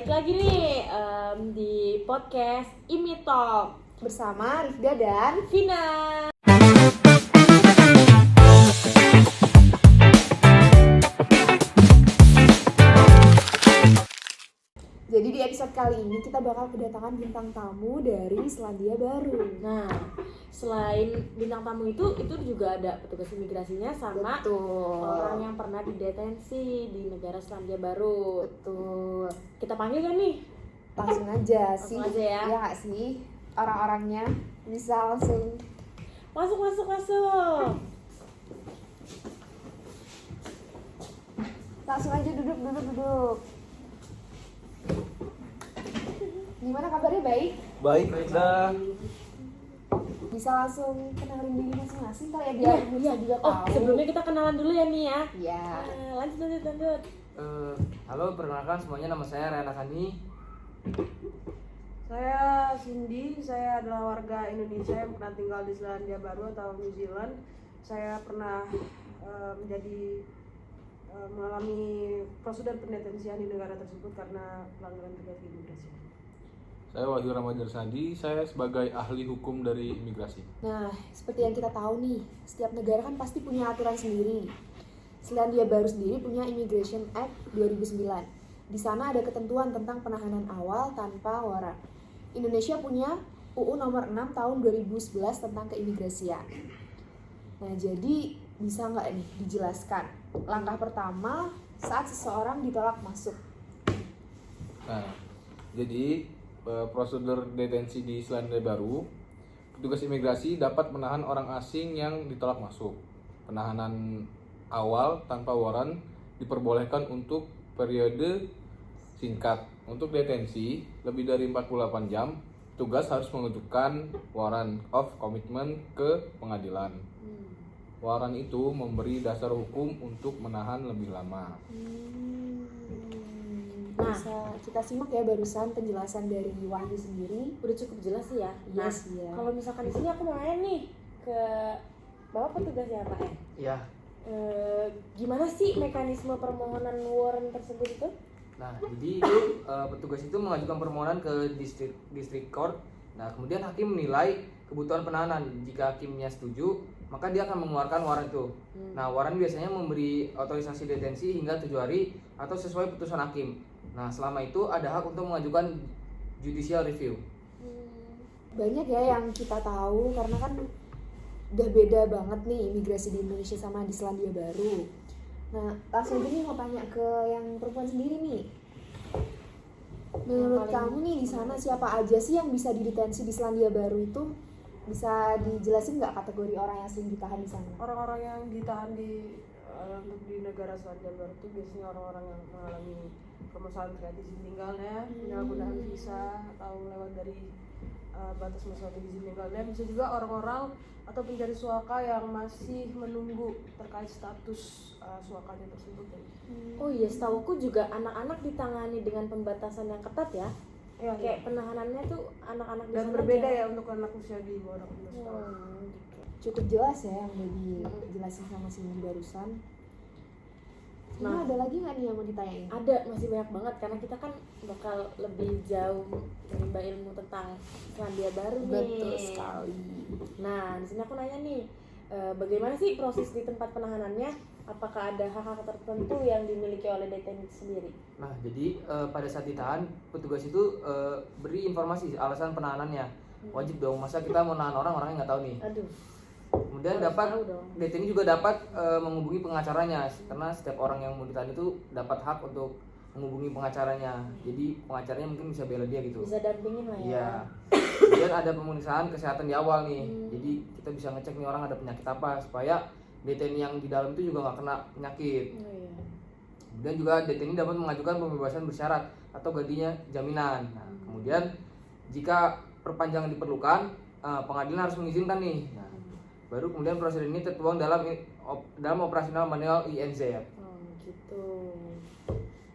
balik lagi nih di podcast Imi Talk bersama Rifda dan Vina. Jadi di episode kali ini kita bakal kedatangan bintang tamu dari Selandia Baru. Nah, selain bintang tamu itu juga ada petugas imigrasinya sama Betul. orang yang pernah didetensi di negara Selandia Baru. Betul. Kita panggil kan nih? Langsung aja sih. Langsung aja ya. Iya nggak sih? Orang-orangnya bisa langsung Masuk. langsung aja duduk. Gimana kabarnya, baik? Baik, dah. Bisa langsung kenalin diri masing-masing kali ya biar bisa juga tahu. Oh, sebelumnya kita kenalan dulu ya nih ya. Iya. Lanjut. Halo, perkenalkan semuanya, nama saya Rana Sani. Saya Cindy, saya adalah warga Indonesia yang pernah tinggal di Selandia Baru atau New Zealand. Saya pernah mengalami prosedur pendetensian di negara tersebut karena pelanggaran tugas imigrasi. Saya Wahyu Ramadan Sandi, saya sebagai ahli hukum dari imigrasi. Nah, seperti yang kita tahu nih, setiap negara kan pasti punya aturan sendiri. Selandia Baru sendiri punya Immigration Act 2009. Di sana ada ketentuan tentang penahanan awal tanpa waran. Indonesia punya UU nomor 6 tahun 2011 tentang keimigrasian. Nah, jadi bisa nggak nih dijelaskan langkah pertama saat seseorang ditolak masuk? Nah, jadi prosedur detensi di Selandia Baru, petugas imigrasi dapat menahan orang asing yang ditolak masuk. Penahanan awal tanpa waran diperbolehkan untuk periode singkat. Untuk detensi lebih dari 48 jam, petugas harus mengajukan warrant of commitment ke pengadilan. Waran itu memberi dasar hukum untuk menahan lebih lama. Bisa kita simak ya barusan penjelasan dari Wahyu sendiri. Udah cukup jelas sih ya. Yes, iya. Kalau misalkan di sini aku mau nanya nih ke Bapak petugasnya Pak ya. Iya. Gimana sih mekanisme permohonan warrant tersebut itu? Nah, jadi itu petugas itu mengajukan permohonan ke district court. Nah, kemudian hakim menilai kebutuhan penahanan. Jika hakimnya setuju, maka dia akan mengeluarkan waran itu. Nah, waran biasanya memberi otorisasi detensi hingga 7 hari atau sesuai putusan hakim. Nah, selama itu ada hak untuk mengajukan judicial review. Banyak ya yang kita tahu karena kan udah beda banget nih imigrasi di Indonesia sama di Selandia Baru. Nah, langsung aja nih mau tanya ke yang perempuan sendiri nih. Menurut kamu nih di sana siapa aja sih yang bisa didetensi di Selandia Baru itu? Bisa dijelasin nggak kategori orang yang sering ditahan di sana? Orang-orang yang ditahan di negara Selandia Baru itu biasanya orang-orang yang mengalami permasalahan terkait izin tinggalnya, penyalahgunaan visa atau lewat dari batas masa izin tinggalnya. Bisa juga orang-orang atau pencari suaka yang masih menunggu terkait status suakanya tersebut. Oh iya, setauku juga anak-anak ditangani dengan pembatasan yang ketat ya. Iya, Kayak penahanannya tuh anak-anak di dan sana berbeda aja. ya untuk anak usia di bawah 18 tahun. Gitu. Cukup jelas ya yang udah dijelasin sama Cindy barusan. Nah, ada lagi nggak nih yang mau ditanyain? Ada, masih banyak banget karena kita kan bakal lebih jauh menimba ilmu tentang Selandia Baru nih. Betul sekali. Nah, di sini aku nanya nih, bagaimana sih proses di tempat penahanannya? Apakah ada hak-hak tertentu yang dimiliki oleh detainee sendiri? Nah, jadi pada saat ditahan, petugas itu beri informasi alasan penahanannya. Wajib dong, masa kita mau nahan orangnya nggak tahu nih. Aduh. Kemudian Harus dapat tahu dong. detainee juga dapat menghubungi pengacaranya, karena setiap orang yang mau ditahan itu dapat hak untuk menghubungi pengacaranya. Jadi pengacaranya mungkin bisa bela dia gitu. Bisa dampingin lah ya. Iya. Kemudian ada pemeriksaan kesehatan di awal nih. Jadi kita bisa ngecek nih orang ada penyakit apa supaya detainee yang di dalam itu juga nggak kena penyakit. Oh, iya. Kemudian juga detainee dapat mengajukan pembebasan bersyarat atau gantinya jaminan. Nah, kemudian jika perpanjangan diperlukan, pengadilan harus mengizinkan nih. Nah, baru kemudian prosedur ini tertuang dalam operasional manual INZ. Oh gitu.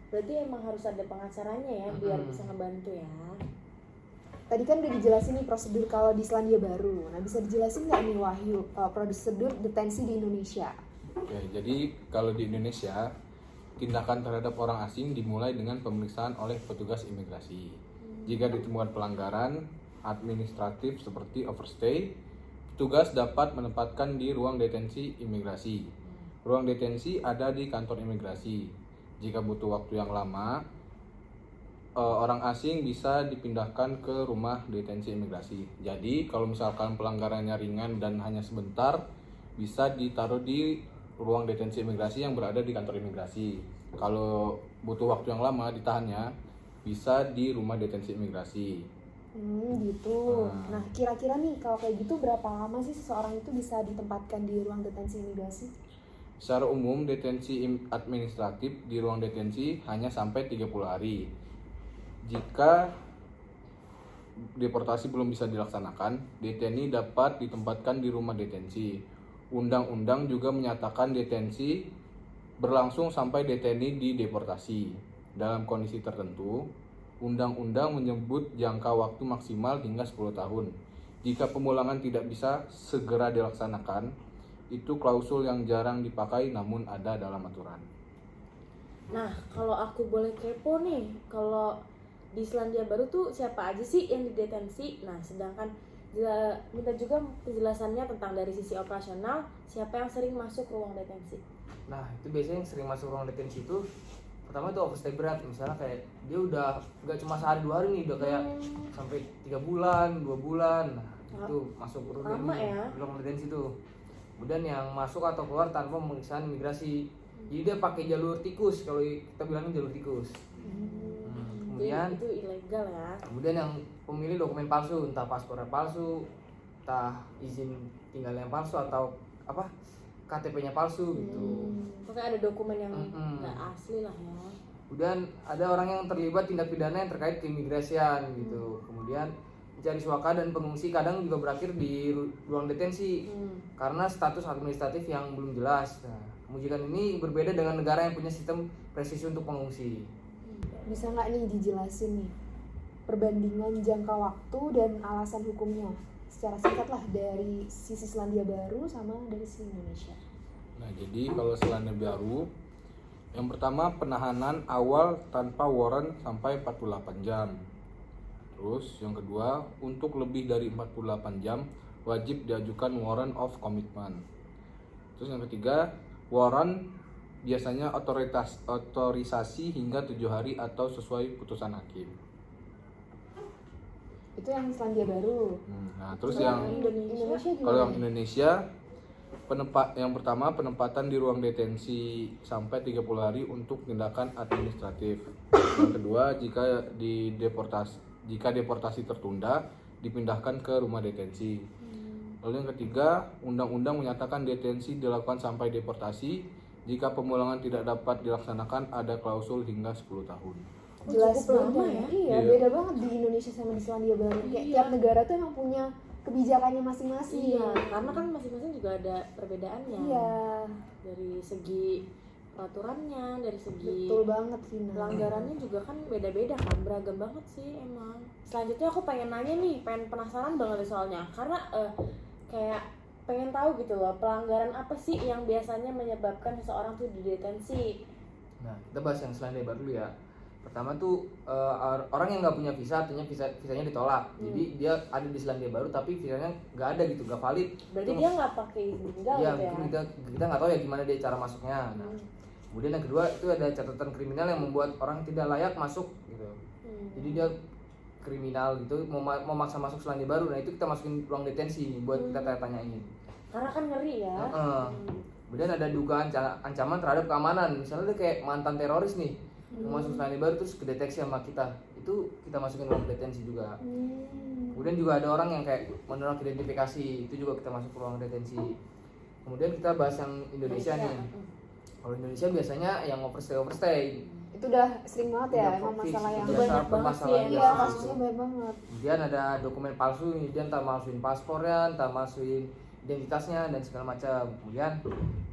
Berarti emang harus ada pengacaranya ya biar bisa ngebantu ya. Tadi kan udah dijelasin nih prosedur kalau di Selandia Baru. Nah, bisa dijelasin nggak nih Wahyu prosedur detensi di Indonesia? Oke, jadi kalau di Indonesia tindakan terhadap orang asing dimulai dengan pemeriksaan oleh petugas imigrasi. Jika ditemukan pelanggaran administratif seperti overstay, petugas dapat menempatkan di ruang detensi imigrasi. Ruang detensi ada di kantor imigrasi. Jika butuh waktu yang lama, orang asing bisa dipindahkan ke rumah detensi imigrasi. Jadi kalau misalkan pelanggarannya ringan dan hanya sebentar, bisa ditaruh di ruang detensi imigrasi yang berada di kantor imigrasi. Kalau butuh waktu yang lama ditahannya, bisa di rumah detensi imigrasi. Gitu. Nah, kira-kira nih kalau kayak gitu berapa lama sih seseorang itu bisa ditempatkan di ruang detensi imigrasi? Secara umum, detensi administratif di ruang detensi hanya sampai 30 hari. Jika deportasi belum bisa dilaksanakan, deteni dapat ditempatkan di rumah detensi. Undang-undang juga menyatakan detensi berlangsung sampai deteni dideportasi. Dalam kondisi tertentu, undang-undang menyebut jangka waktu maksimal hingga 10 tahun. Jika pemulangan tidak bisa segera dilaksanakan, itu klausul yang jarang dipakai namun ada dalam aturan. Nah, kalau aku boleh kepo nih, kalau di Selandia Baru tuh siapa aja sih yang didetensi? Nah, sedangkan minta juga penjelasannya tentang dari sisi operasional, siapa yang sering masuk ruang detensi? Nah, itu biasanya yang sering masuk ruang detensi itu pertama itu overstay berat, misalnya kayak dia udah nggak cuma sehari 2 hari nih, udah kayak sampai 3 bulan, 2 bulan. Nah, itu masuk Lama ya. ruang detensi itu. Kemudian yang masuk atau keluar tanpa pemeriksaan imigrasi. Jadi dia pakai jalur tikus, kalau kita bilangnya jalur tikus. Kemudian Itu ilegal ya. Kemudian yang pemilih dokumen palsu, entah paspornya palsu, entah izin tinggal yang palsu atau apa KTP-nya palsu gitu. Pokoknya ada dokumen yang nggak asli lah ya. Kemudian ada orang yang terlibat tindak pidana yang terkait keimigrasian gitu. Kemudian mencari suaka dan pengungsi kadang juga berakhir di ruang detensi karena status administratif yang belum jelas. Nah, kemudian ini berbeda dengan negara yang punya sistem presisi untuk pengungsi. Bisa nggak nih dijelasin nih perbandingan jangka waktu dan alasan hukumnya secara singkat lah dari sisi Selandia Baru sama dari sisi Indonesia. Nah, jadi kalau Selandia Baru, yang pertama penahanan awal tanpa warrant sampai 48 jam. Terus yang kedua, untuk lebih dari 48 jam wajib diajukan warrant of commitment. Terus yang ketiga, warrant biasanya otorisasi hingga 7 hari atau sesuai putusan hakim. Itu yang Selandia Baru. Nah, terus Kalau yang Indonesia gimana? kalau yang Indonesia, yang pertama penempatan di ruang detensi sampai 30 hari untuk tindakan administratif. Yang kedua, jika deportasi tertunda, dipindahkan ke rumah detensi. Lalu yang ketiga, undang-undang menyatakan detensi dilakukan sampai deportasi. Jika pemulangan tidak dapat dilaksanakan, ada klausul hingga 10 tahun. Jelas cukup lama banget ya. Iya, Iya. beda banget di Indonesia sama di Selandia Baru. Kayak tiap negara tuh emang punya kebijakannya masing-masing. Iya, karena kan masing-masing juga ada perbedaannya. Iya, Dari segi peraturannya, dari segi betul banget Vina. pelanggarannya juga kan beda-beda kan, beragam banget sih emang. Selanjutnya aku pengen nanya nih, pengen penasaran banget nih soalnya, karena kayak pengen tahu gitu loh, pelanggaran apa sih yang biasanya menyebabkan seseorang tuh didetensi? Nah, kita bahas yang Selandia Baru dulu ya. Pertama tuh orang yang nggak punya visa, artinya visanya ditolak. Jadi dia ada di Selandia Baru tapi visanya nggak ada gitu, nggak valid. Berarti Itu dia nggak pakai izin tinggal Iya, gitu ya? mungkin kita nggak tahu ya gimana dia cara masuknya. Nah, kemudian yang kedua itu ada catatan kriminal yang membuat orang tidak layak masuk gitu. Jadi dia kriminal gitu, mau maksa masuk Selandia Baru. Nah, itu kita masukin ruang detensi nih buat kita tanya-tanyain. Karena kan ngeri ya. Kemudian ada dugaan ancaman terhadap keamanan. Misalnya dia kayak mantan teroris nih, mau masuk Selandia Baru terus kedeteksi sama kita, itu kita masukin ruang detensi juga. Kemudian juga ada orang yang kayak menolak identifikasi, itu juga kita masuk ke ruang detensi. Kemudian kita bahas yang Indonesia nih. Kalau Indonesia biasanya yang overstay. Itu udah sering banget ya, Udah emang fix, masalah yang itu banyak biasa banget permasalahan sih, iya, biasa. kasusnya banyak banget. Kemudian ada dokumen palsu, kemudian entah masukin paspornya, entah masukin identitasnya dan segala macam. Kemudian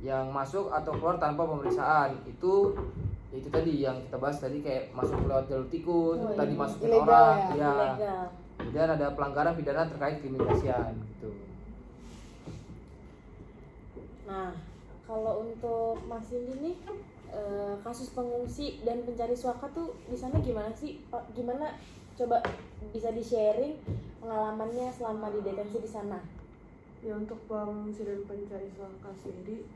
yang masuk atau keluar tanpa pemeriksaan itu tadi yang kita bahas tadi, kayak masuk lewat jalur tikus, tadi masukin Ilegal orang, ya? ya. Ilegal. Kemudian ada pelanggaran pidana terkait keimigrasian gitu. Nah, kalau untuk Mas Indi nih, kasus pengungsi dan pencari suaka tuh di sana gimana sih Pak? Gimana coba bisa di-sharing pengalamannya selama di detensi di sana? Ya untuk pengungsi dan pencari suaka sendiri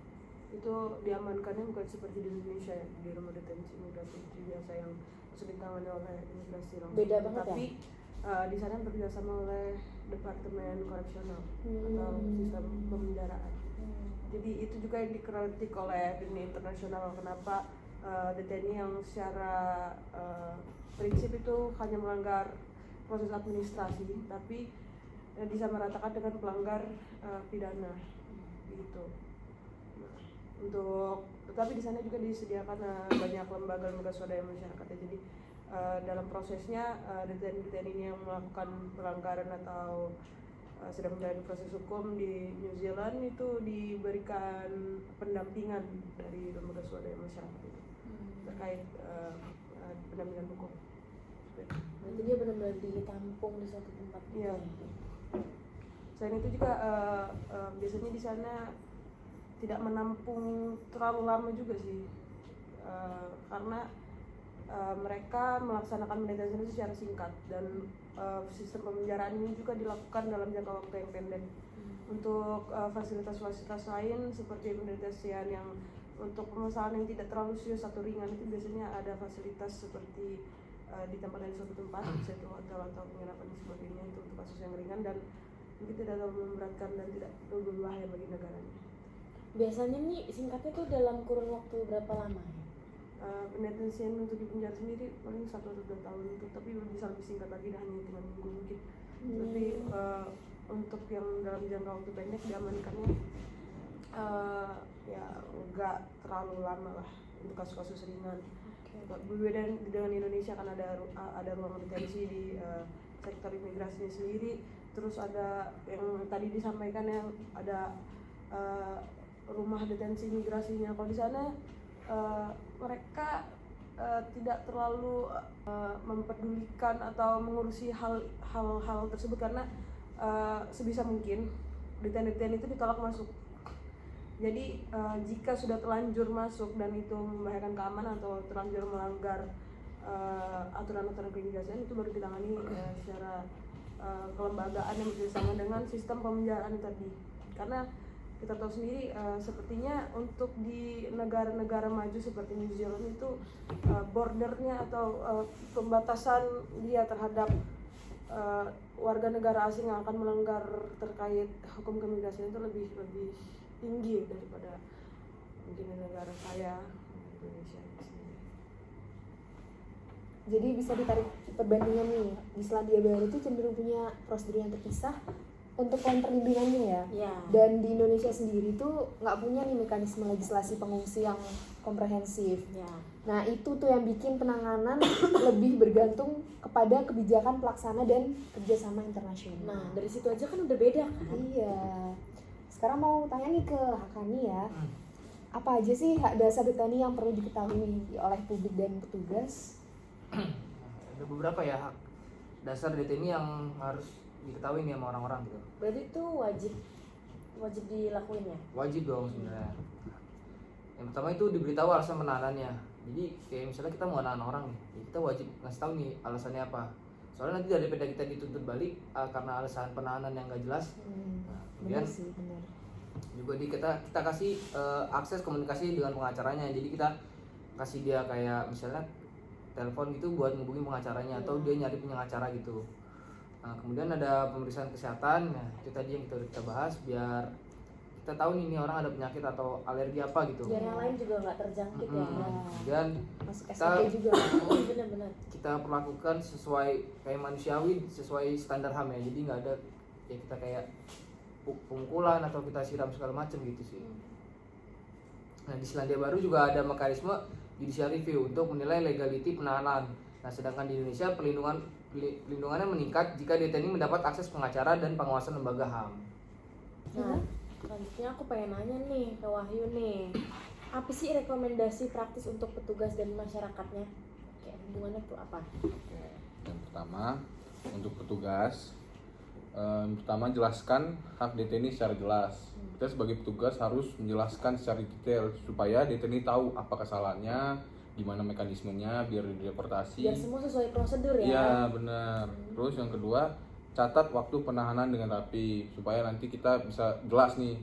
itu diamankannya bukan seperti di Indonesia ya, di rumah detensi imigrasi biasa yang sudah ditangani oleh imigrasi langsung. Beda banget Tapi di sana bekerjasama oleh Departemen Koreksional atau sistem pemenjaraan. Jadi itu juga yang dikritik oleh dunia internasional, kenapa deteni yang secara prinsip itu hanya melanggar proses administrasi, tapi disamaratakan dengan pelanggar pidana gitu. Nah, tetapi di sana juga disediakan banyak lembaga swadaya masyarakat ya. Jadi dalam prosesnya deteni-deteni ini yang melakukan pelanggaran atau sedang menjalani proses hukum di New Zealand itu diberikan pendampingan dari lembaga swadaya masyarakat itu terkait pendampingan hukum. Berarti dia benar-benar ditampung di suatu tempat. Iya. Selain itu juga biasanya di sana tidak menampung terlalu lama juga sih, karena mereka melaksanakan detensi itu secara singkat dan sistem pemenjaraan ini juga dilakukan dalam jangka waktu yang pendek. Untuk fasilitas-fasilitas lain seperti pendeteksian yang untuk permasalahan yang tidak terlalu serius atau ringan itu biasanya ada fasilitas seperti ditempatkan di suatu tempat, bisa itu hotel atau penginapan dan sebagainya, itu untuk kasus yang ringan dan mungkin tidak terlalu memberatkan dan tidak terlalu berbahaya bagi negaranya. Biasanya nih singkatnya tuh dalam kurun waktu berapa lama? Pendetensian untuk di penjara sendiri paling 1 atau 2 tahun itu, tapi bisa lebih singkat lagi, hanya hitungan minggu mungkin. Tapi untuk yang dalam jangka waktu pendek diamankannya ya nggak terlalu lama lah untuk kasus-kasus ringan. Berbeda dengan Indonesia kan ada ruang detensi di sektor imigrasinya sendiri, terus ada yang tadi disampaikan yang ada rumah detensi imigrasinya. Kalau di sana mereka tidak terlalu mempedulikan atau mengurusi hal-hal tersebut karena sebisa mungkin deteni-deteni itu ditolak masuk. Jadi jika sudah terlanjur masuk dan itu membahayakan keamanan atau terlanjur melanggar aturan-aturan keimigrasian, itu baru ditangani secara kelembagaan yang bersama dengan sistem pemenjaraan tadi. Karena kita tahu sendiri sepertinya untuk di negara-negara maju seperti New Zealand itu bordernya atau pembatasan dia terhadap warga negara asing yang akan melanggar terkait hukum keimigrasian itu lebih tinggi daripada mungkin di negara saya Indonesia sendiri. Jadi bisa ditarik perbandingan nih, di Selandia Baru itu cenderung punya prosedur yang terpisah untuk poin perlindungannya ya. Ya. Dan di Indonesia sendiri tuh nggak punya nih mekanisme legislasi pengungsi yang komprehensif. Ya. Nah itu tuh yang bikin penanganan lebih bergantung kepada kebijakan pelaksana dan kerjasama internasional. Nah dari situ aja kan udah beda kan? Iya. Sekarang mau tanya nih ke Hakani ya, apa aja sih hak dasar deteni yang perlu diketahui oleh publik dan petugas? Ada beberapa ya hak dasar deteni yang harus diketahui nih sama orang-orang gitu. Berarti itu wajib dilakuin ya? Wajib dong sebenarnya. Yang pertama itu diberitahu alasan penahanannya. Jadi kayak misalnya kita mau nahan orang nih, ya kita wajib ngasih tahu nih alasannya apa. Soalnya nanti daripada kita dituntut balik karena alasan penahanan yang nggak jelas. Nah, kemudian Benar sih, benar. juga kita kasih akses komunikasi dengan pengacaranya. Jadi kita kasih dia kayak misalnya telepon gitu buat ngubungin pengacaranya atau dia nyari pengacara gitu. Nah, kemudian ada pemeriksaan kesehatan. Nah, itu tadi yang kita bahas biar kita tahu nih orang ada penyakit atau alergi apa gitu. Biar yang lain juga nggak terjangkit ya. Kemudian Masuk kita SMP juga. Benar-benar. kita perlakukan sesuai kayak manusiawi, sesuai standar HAM ya. Jadi nggak ada ya kita kayak pemukulan atau kita siram segala macam gitu sih. Nah, di Selandia Baru juga ada mekanisme judicial review untuk menilai legality penahanan. Nah, sedangkan di Indonesia pelindungannya meningkat jika deteni mendapat akses pengacara dan pengawasan lembaga HAM. Nah, selanjutnya aku pengen nanya nih ke Wahyu nih, apa sih rekomendasi praktis untuk petugas dan masyarakatnya? Kayak hubungannya tuh apa? Yang pertama, untuk petugas Pertama, jelaskan hak deteni secara jelas. Kita sebagai petugas harus menjelaskan secara detail supaya deteni tahu apa kesalahannya, gimana mekanismenya biar dideportasi. Biar semua sesuai prosedur ya. Iya benar. Terus yang kedua, catat waktu penahanan dengan rapi supaya nanti kita bisa jelas nih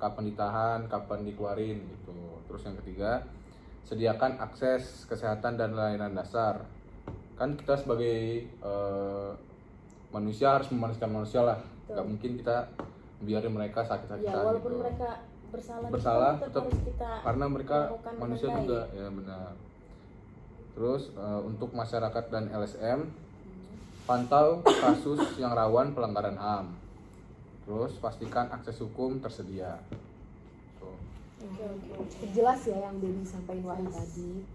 kapan ditahan, kapan dikeluarin gitu. Terus yang ketiga, sediakan akses kesehatan dan layanan dasar. Kan kita sebagai manusia harus memanusiakan manusia lah. Nggak mungkin kita biarin mereka sakit-sakitan Ya, walaupun gitu. mereka bersalah Bersalah tetap harus kita karena mereka lakukan dengan manusia baik. juga, ya benar. Terus untuk masyarakat dan LSM, pantau kasus yang rawan pelanggaran HAM. Terus pastikan akses hukum tersedia. Tuh. Cukup jelas ya yang Debbie sampaikan Wahyu tadi.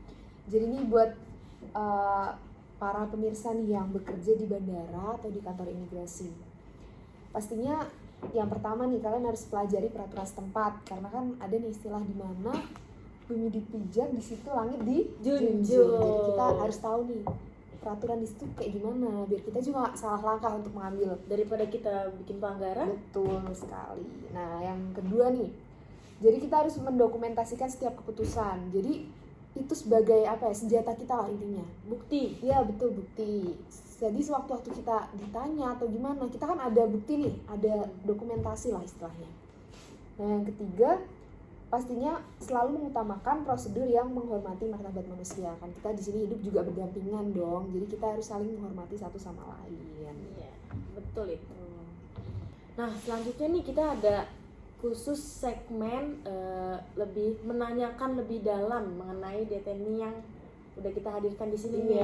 Jadi ini buat para pemirsa nih yang bekerja di bandara atau di kantor imigrasi. Pastinya yang pertama nih kalian harus pelajari peraturan setempat karena kan ada nih istilah di mana bumi dipijak, di situ langit dijunjung. Jadi kita harus tahu nih peraturan di situ kayak gimana biar kita juga nggak salah langkah untuk mengambil. Daripada kita bikin pelanggaran. Betul sekali. Nah, yang kedua nih, jadi kita harus mendokumentasikan setiap keputusan. Jadi itu sebagai apa ya, senjata kita lah intinya. Bukti. Iya betul, bukti. Jadi sewaktu-waktu kita ditanya atau gimana, kita kan ada bukti nih, ada dokumentasi lah istilahnya. Nah yang ketiga, pastinya selalu mengutamakan prosedur yang menghormati martabat manusia. Kan kita di sini hidup juga berdampingan dong, jadi kita harus saling menghormati satu sama lain. Iya, betul itu. Nah, selanjutnya nih kita ada khusus segmen lebih menanyakan lebih dalam mengenai deteni yang udah kita hadirkan di sini nih.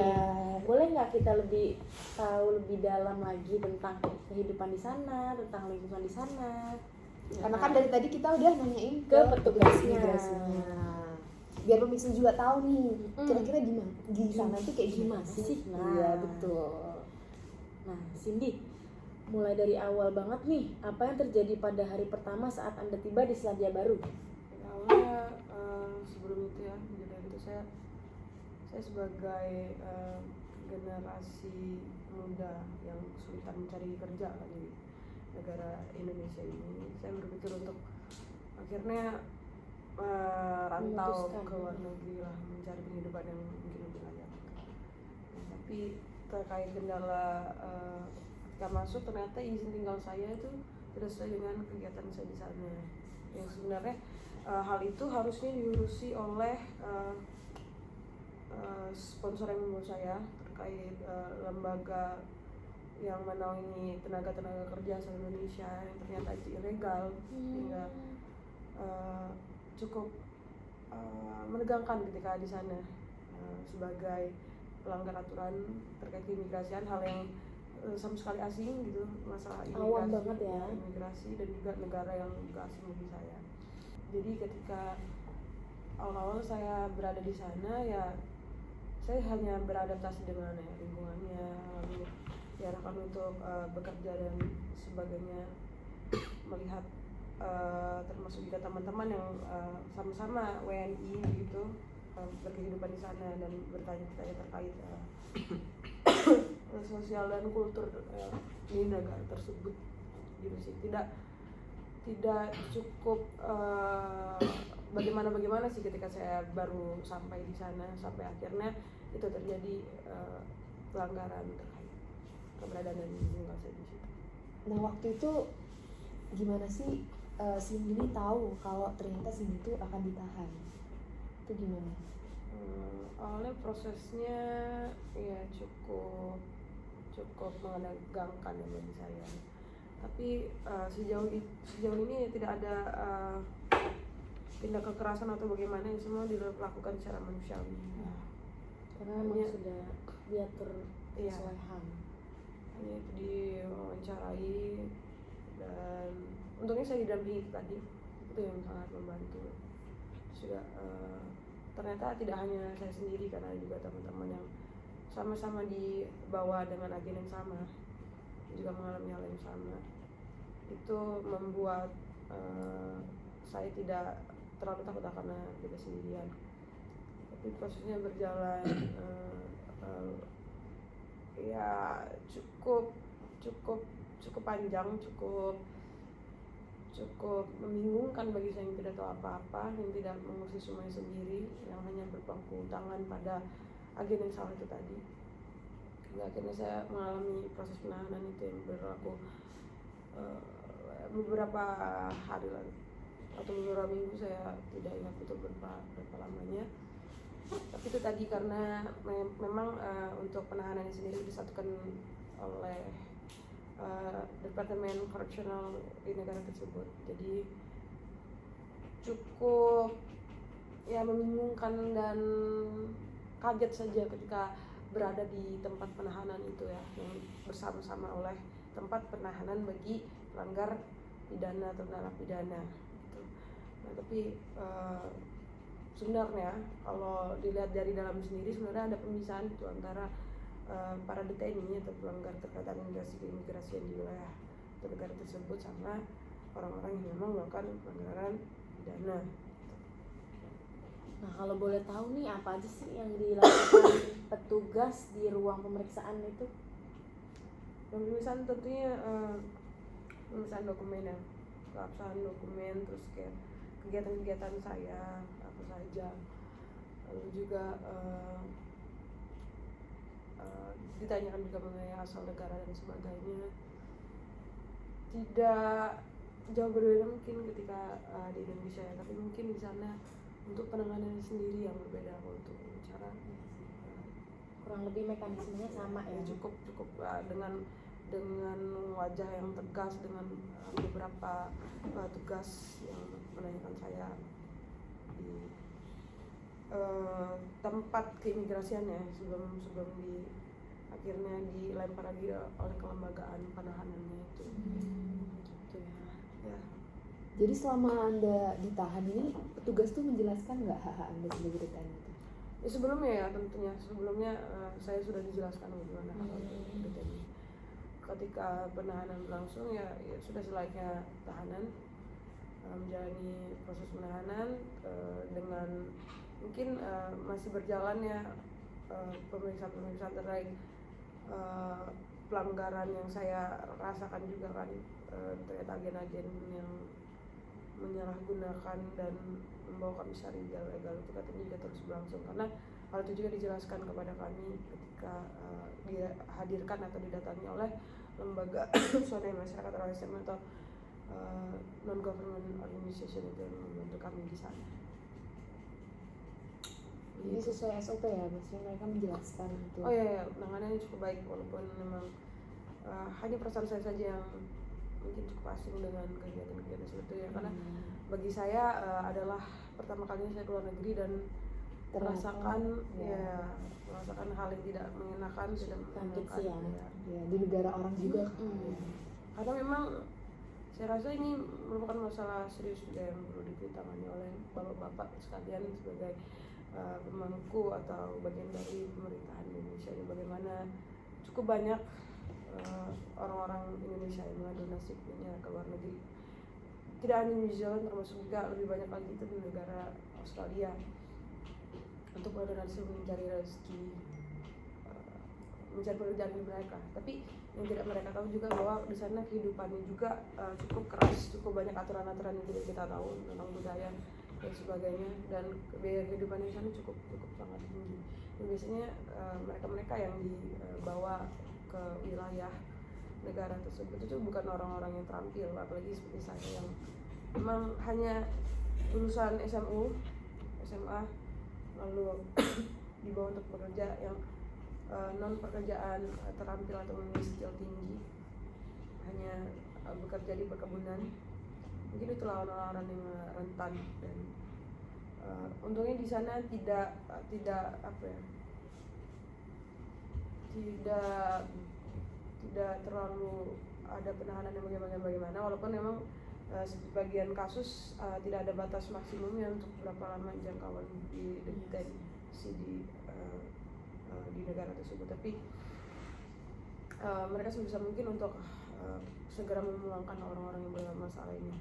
Boleh nggak kita lebih tahu lebih dalam lagi tentang kehidupan di sana, tentang lingkungan di sana? Karena kan dari tadi kita udah nanyain Ke ke petugasnya. imigrasinya. Biar pemirsa juga tahu nih, kira-kira di sana tuh kayak gimana sih? Nah. Iya betul. Nah, Cindy, mulai dari awal banget nih, apa yang terjadi pada hari pertama saat Anda tiba di Selandia Baru? Awalnya sebelum itu ya kejadian itu saya sebagai generasi muda yang kesulitan mencari kerja kan di negara Indonesia ini, saya berpikir untuk akhirnya rantau Memutuskan. ke luar negeri lah, mencari penghidupan yang mungkin lebih layak. Nah, tapi terkait kendala ketika masuk, ternyata izin tinggal saya itu tidak sesuai dengan kegiatan saya di sana. Yang sebenarnya hal itu harusnya diurusi oleh sponsor yang membawa saya terkait lembaga yang menaungi tenaga kerja asal Indonesia yang ternyata itu ilegal, sehingga cukup menegangkan ketika di sana sebagai pelanggar aturan terkait keimigrasian, hal yang sama sekali asing gitu, masalah Awam banget ya. imigrasi dan juga negara yang juga asing bagi saya. Jadi ketika awal-awal saya berada di sana ya saya hanya beradaptasi dengan lingkungannya, lalu diarahkan untuk bekerja dan sebagainya, melihat termasuk juga teman-teman yang sama-sama WNI gitu berkehidupan di sana dan bertanya-tanya terkait sosial dan kultur di negara tersebut gitu sih. Tidak cukup bagaimana sih ketika saya baru sampai di sana, sampai akhirnya itu terjadi pelanggaran terkait keberadaan dan tinggal saya di situ. Nah waktu itu gimana sih Cindy ini tahu kalau ternyata Cindy itu akan ditahan? Itu gimana? Awalnya prosesnya ya cukup menegangkan ya bagi saya. Tapi sejauh ini tidak ada tindak kekerasan atau bagaimana, yang semua dilakukan secara manusiawi. Karena memang Hanya- sudah diatur Iya. sesuai HAM. Hanya itu diwawancarai dan untungnya saya didampingi tadi, itu yang sangat membantu. Sudah ternyata tidak hanya saya sendiri, karena juga teman-teman yang sama-sama dibawa dengan agen yang sama juga mengalami hal yang sama. Itu membuat saya tidak terlalu takut karena tidak sendirian. Tapi prosesnya berjalan ya cukup cukup panjang, cukup membingungkan bagi saya yang tidak tahu apa-apa, yang tidak mengurusi semuanya sendiri, yang hanya berpangku tangan pada agen yang salah itu tadi. Hingga akhirnya saya mengalami proses penahanan itu yang berlaku beberapa hari lalu atau beberapa minggu, saya tidak ingat betul berapa lamanya. Tapi itu tadi karena memang untuk penahanan sendiri disatukan oleh Departemen Korreksional di negara tersebut. Jadi cukup ya membingungkan dan kaget saja ketika berada di tempat penahanan itu ya, yang bersama-sama oleh tempat penahanan bagi pelanggar pidana atau narapidana gitu. Nah, tapi sebenarnya kalau dilihat dari dalam sendiri sebenarnya ada pemisahan itu antara para detainee atau pelanggar terkait administrasi keimigrasian di wilayah atau negara tersebut sama orang-orang yang memang melakukan pelanggaran pidana. Nah, kalau boleh tahu nih apa aja sih yang dilakukan petugas di ruang pemeriksaan itu? Pemeriksaan tentunya pemeriksaan dokumen ya, keabsahan dokumen, terus kayak kegiatan-kegiatan saya apa saja, lalu juga ditanyakan juga mengenai asal negara dan sebagainya. Tidak jauh berbeda mungkin ketika di Indonesia ya, tapi mungkin di sana untuk penanganannya sendiri yang berbeda. Untuk cara Kurang lebih mekanismenya sama ya. cukup dengan wajah yang tegas, dengan beberapa tugas yang menanyakan saya di tempat keimigrasian ya, sebelum akhirnya dilempar lagi oleh kelembagaan penahanannya itu. Gitu ya. Ya. Jadi selama Anda ditahan ini, petugas tuh menjelaskan nggak hak-hak Anda sebagai detainee itu? Ya sebelumnya ya tentunya saya sudah dijelaskan bagaimana hak detainee. Ketika penahanan berlangsung ya sudah selayaknya tahanan menjalani proses penahanan dengan mungkin masih berjalannya pemeriksaan terkait pelanggaran yang saya rasakan juga kan, terkait agen-agen yang menyalahgunakan dan membawa kami secara ilegal itu katanya juga terus berlangsung, karena hal itu juga dijelaskan kepada kami ketika dihadirkan atau didatangi oleh lembaga swadaya masyarakat atau LSM atau non government organization itu yang membantu kami di sana. Jadi sesuai SOP ya, maksudnya mereka menjelaskan itu. Oh iya, penanganannya cukup baik walaupun memang hanya perasaan saya saja yang mungkin cukup asing dengan kegiatan-kegiatan seperti itu ya, karena bagi saya adalah pertama kalinya saya keluar negeri dan merasakan merasakan hal yang tidak mengenakan, tidak menyenangkan Ya, di negara orang juga. Karena memang saya rasa ini merupakan masalah serius juga yang perlu ditangani oleh bapak-bapak sekalian sebagai pemangku atau bagian dari pemerintahan Indonesia ini. Bagaimana cukup banyak orang-orang Indonesia yang mengadu nasibnya ke luar negeri, tidak hanya New Zealand, termasuk juga lebih banyak lagi itu di negara Australia untuk mengadu nasib mencari rezeki, mencari pekerjaan mereka. Tapi yang tidak mereka tahu juga bahwa di sana kehidupannya juga cukup keras, cukup banyak aturan-aturan yang tidak kita tahu tentang budaya dan sebagainya, dan biaya kehidupan di sana cukup sangat tinggi. Dan biasanya mereka yang dibawa ke wilayah negara tersebut itu bukan orang-orang yang terampil, apalagi seperti saya yang memang hanya lulusan SMA lalu dibawa untuk bekerja yang non pekerjaan terampil atau memiliki skill tinggi, hanya bekerja di perkebunan. Mungkin itulah orang-orang yang rentan, dan untungnya di sana tidak terlalu ada penahanan yang bagaimana, walaupun memang sebagian kasus tidak ada batas maksimumnya untuk berapa lama jangkauan di detensi di negara tersebut. Tapi mereka sebisa mungkin untuk segera memulangkan orang-orang yang bermasalah ini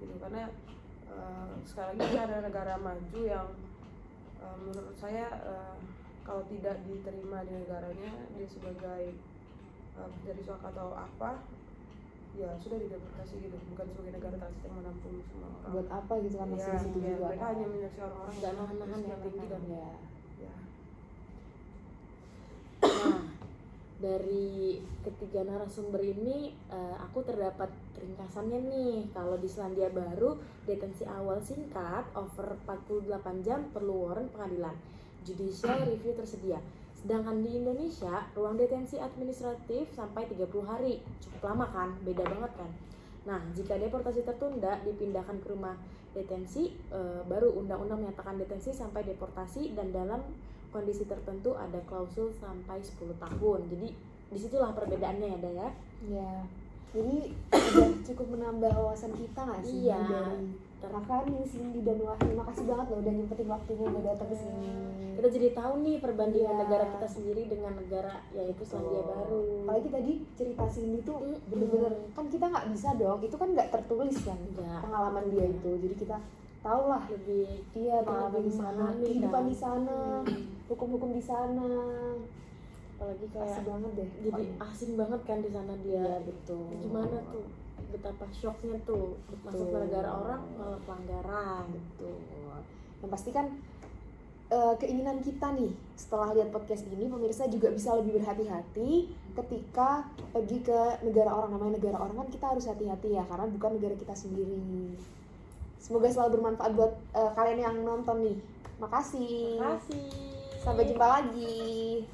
gitu, karena sekali lagi ada negara maju yang menurut saya kalau tidak diterima di negaranya dia sebagai pencari suaka atau apa, ya sudah dideportasi gitu, bukan sebagai negara transit yang menampung semua orang. Buat apa gitu kan masih Ya, di situ ya, juga mereka kan. hanya menyeleksi orang-orang Nggak yang nahan-nahan ya tinggi mereka. dan Ya. ya. Nah, dari ketiga narasumber ini aku terdapat ringkasannya nih. Kalau di Selandia Baru, detensi awal singkat over 48 jam perlu warrant pengadilan. Judicial review tersedia. Sedangkan di Indonesia, ruang detensi administratif sampai 30 hari. Cukup lama kan? Beda banget kan? Nah, jika deportasi tertunda, dipindahkan ke rumah detensi, baru undang-undang menyatakan detensi sampai deportasi, dan dalam kondisi tertentu ada klausul sampai 10 tahun. Jadi disitulah perbedaannya ya, Daya. Ya. Jadi udah cukup menambah wawasan kita nggak sih Iya. dari Rakani, Cindy dan Wahyu. Makasih banget loh udah nyempetin waktunya udah datang ke sini. Kita jadi tahu nih perbandingan Iya. negara kita sendiri dengan negara yaitu Selandia Baru. Apalagi tadi cerita Cindy tuh bener-bener kan kita nggak bisa dong, itu kan nggak tertulis kan Nggak. pengalaman dia itu. Jadi kita tahu lah Lebih iya pengalaman lebih di sana, memahami kehidupan kan. di sana, hukum-hukum di sana. Apalagi Asik kayak banget deh. jadi pokoknya. asing banget kan di sana dia. Iya, betul. Gimana tuh? Betapa shocknya tuh masuk ke negara orang malah pelanggaran. Betul. Yang pasti kan keinginan kita nih setelah lihat podcast ini pemirsa juga bisa lebih berhati-hati ketika pergi ke negara orang. Namanya negara orang kan kita harus hati-hati ya karena bukan negara kita sendiri. Semoga selalu bermanfaat buat kalian yang nonton nih. Makasih. Makasih. Sampai jumpa lagi.